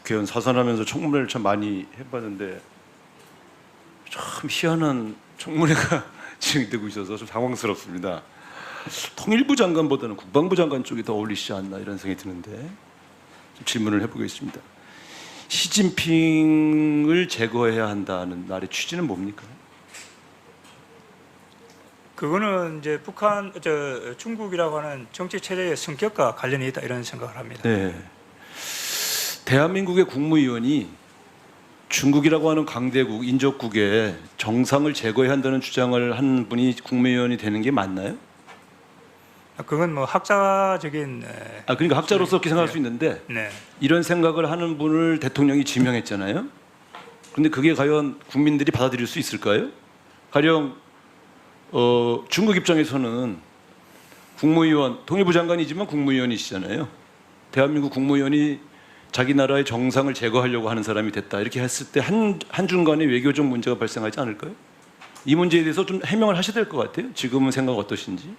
국회의원 사선하면서 청문회를 참 많이 해봤는데 참 희한한 청문회가 진행되고 있어서 좀 당황스럽습니다. 통일부 장관보다는 국방부 장관 쪽이 더 어울리시지 않나 이런 생각이 드는데 좀 질문을 해보겠습니다. 시진핑을 제거해야 한다는 말의 취지는 뭡니까? 그거는 이제 중국이라고 하는 정치 체제의 성격과 관련이 있다 이런 생각을 합니다. 네. 대한민국의 국무위원이 중국이라고 하는 강대국, 인접국의 정상을 제거해야 한다는 주장을 한 분이 국무위원이 되는 게 맞나요? 그건 뭐 학자적인 그러니까 학자로서 그렇게 생각할 수 있는데 네. 이런 생각을 하는 분을 대통령이 지명했잖아요. 그런데 그게 과연 국민들이 받아들일 수 있을까요? 가령 중국 입장에서는 국무위원, 통일부 장관이지만 국무위원이시잖아요. 대한민국 국무위원이 자기 나라의 정상을 제거하려고 하는 사람이 됐다 이렇게 했을 때 한중간에 외교적 문제가 발생하지 않을까요? 이 문제에 대해서 좀 해명을 하셔야 될 것 같아요. 지금은 생각 어떠신지?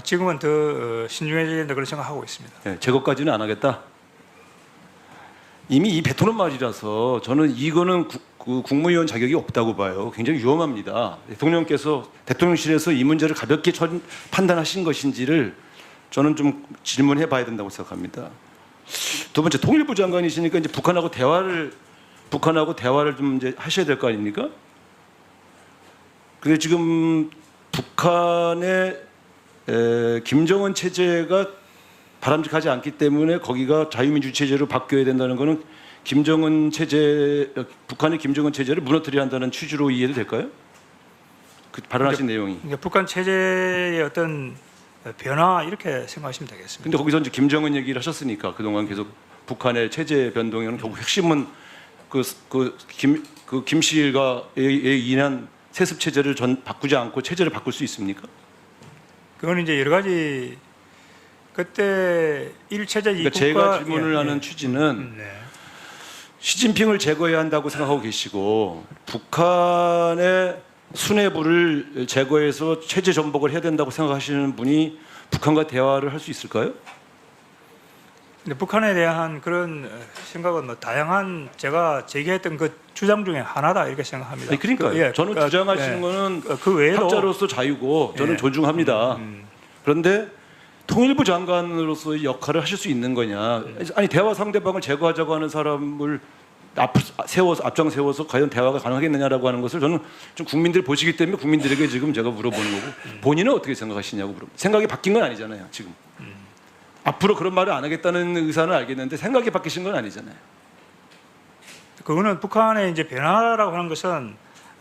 지금은 더 신중해져야 된다 그런 생각하고 있습니다. 네, 제거까지는 안 하겠다. 이미 이 뱉어놓은 말이라서 저는 이거는 국무위원 자격이 없다고 봐요. 굉장히 위험합니다. 대통령께서 대통령실에서 이 문제를 가볍게 판단하신 것인지를 저는 좀 질문해 봐야 된다고 생각합니다. 두 번째, 통일부 장관이시니까 이제 북한하고 대화를 좀 이제 하셔야 될 거 아닙니까? 근데 지금 북한의 김정은 체제가 바람직하지 않기 때문에 거기가 자유민주 체제로 바뀌어야 된다는 것은 북한의 김정은 체제를 무너뜨려야 한다는 취지로 이해도 될까요? 그 발언하신 내용이. 그러니까 북한 체제의 어떤 변화 이렇게 생각하시면 되겠습니다. 근데 거기서 이제 김정은 얘기를 하셨으니까 그동안 계속 북한의 체제 변동에는 결국 핵심은 김씨가 인한 세습 체제를 바꾸지 않고 체제를 바꿀 수 있습니까? 그건 이제 여러 가지 그때 일체제 그러니까 제가 질문을 하는 취지는 네. 시진핑을 제거해야 한다고 생각하고 계시고 북한의 수뇌부를 제거해서 체제 전복을 해야 된다고 생각하시는 분이 북한과 대화를 할 수 있을까요? 근데 북한에 대한 그런 생각은 뭐 다양한 제가 제기했던 그 주장 중에 하나다 이렇게 생각합니다. 아니, 그러니까요. 저는 주장하시는 거는 그 외에도 학자로서 자유고 저는 존중합니다. 그런데 통일부 장관으로서의 역할을 하실 수 있는 거냐? 아니 대화 상대방을 제거하자고 하는 사람을 앞장 세워서 과연 대화가 가능하겠느냐라고 하는 것을 저는 좀 국민들 보시기 때문에 국민들에게 지금 제가 물어보는 거고 본인은 어떻게 생각하시냐고 물어봅니다. 생각이 바뀐 건 아니잖아요. 지금 앞으로 그런 말을 안 하겠다는 의사는 알겠는데 생각이 바뀌신 건 아니잖아요. 그거는 북한의 이제 변화라고 하는 것은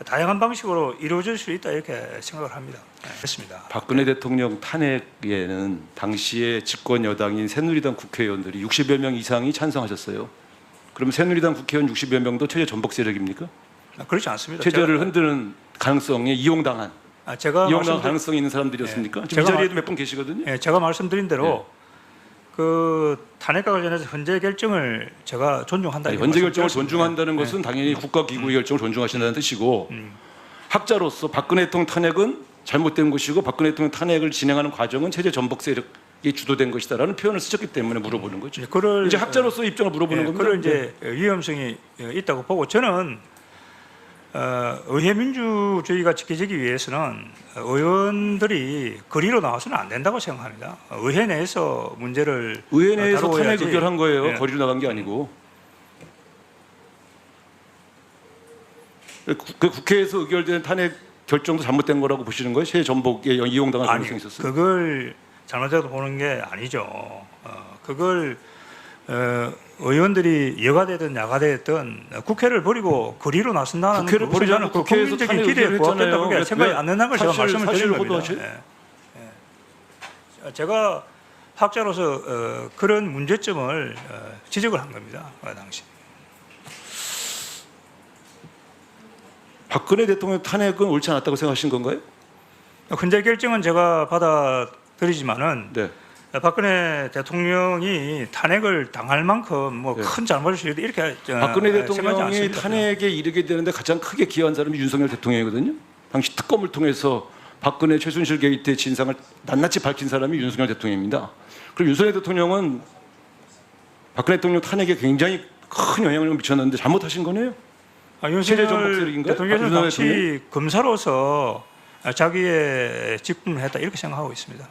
다양한 방식으로 이루어질 수 있다 이렇게 생각을 합니다. 그렇습니다. 박근혜 대통령 탄핵에는 당시에 집권 여당인 새누리당 국회의원들이 60여 명 이상이 찬성하셨어요. 그럼 새누리당 국회의원 60여 명도 체제 전복 세력입니까? 그렇지 않습니다. 체제를 흔드는 가능성에 이용당한 가능성이 있는 사람들이었습니까? 지금 이 자리에도 몇 분 계시거든요. 제가 말씀드린 대로 그 탄핵과 관련해서 헌재 결정을 제가 존중한다. 헌재 결정을 존중한다는 것은 당연히 국가기구의 결정을 존중하신다는 뜻이고 학자로서 박근혜 대통령 탄핵은 잘못된 것이고 박근혜 대통령 탄핵을 진행하는 과정은 체제 전복 세력이 주도된 것이다라는 표현을 쓰셨기 때문에 물어보는 거죠. 이제 학자로서 입장을 물어보는 겁니다. 그런 이제 위험성이 있다고 보고 저는 의회 민주주의가 지켜지기 위해서는 의원들이 거리로 나와서는 안 된다고 생각합니다. 의회 내에서 문제를 의회 내에서 탄핵 다루어야지. 의결한 거예요. 거리로 나간 게 아니고. 그 국회에서 의결된 탄핵 결정도 잘못된 거라고 보시는 거예요? 체제 전복에 이용당할 가능성이 있었어요? 그걸 잘못되고 보는 게 아니죠. 그걸 의원들이 여가 되든 야가 되든 국회를 버리고 거리로 나선다는 국회를 버리지 않고 국회에서 국민적인 기대에 부합된다고 그게 생각이 안 된다는 걸 제가 말씀을 드린 겁니다. 제가 학자로서 그런 문제점을 지적을 한 겁니다. 그 당시. 박근혜 대통령 탄핵은 옳지 않았다고 생각하신 건가요? 헌재 결정은 제가 받아들이지만은 네. 박근혜 대통령이 탄핵을 당할 만큼 뭐 큰 잘못을 이렇게 박근혜 대통령이 않습니다. 탄핵에 이르게 되는데 가장 크게 기여한 사람이 윤석열 대통령이거든요. 당시 특검을 통해서 박근혜 최순실 게이트의 진상을 낱낱이 밝힌 사람이 윤석열 대통령입니다. 그리고 윤석열 대통령은 박근혜 대통령 탄핵에 굉장히 큰 영향을 미쳤는데 잘못하신 거네요. 체제 전복 윤석열 세력인가요? 대통령은 윤석열 당시 검사로서 자기의 직분을 했다 이렇게 생각하고 있습니다.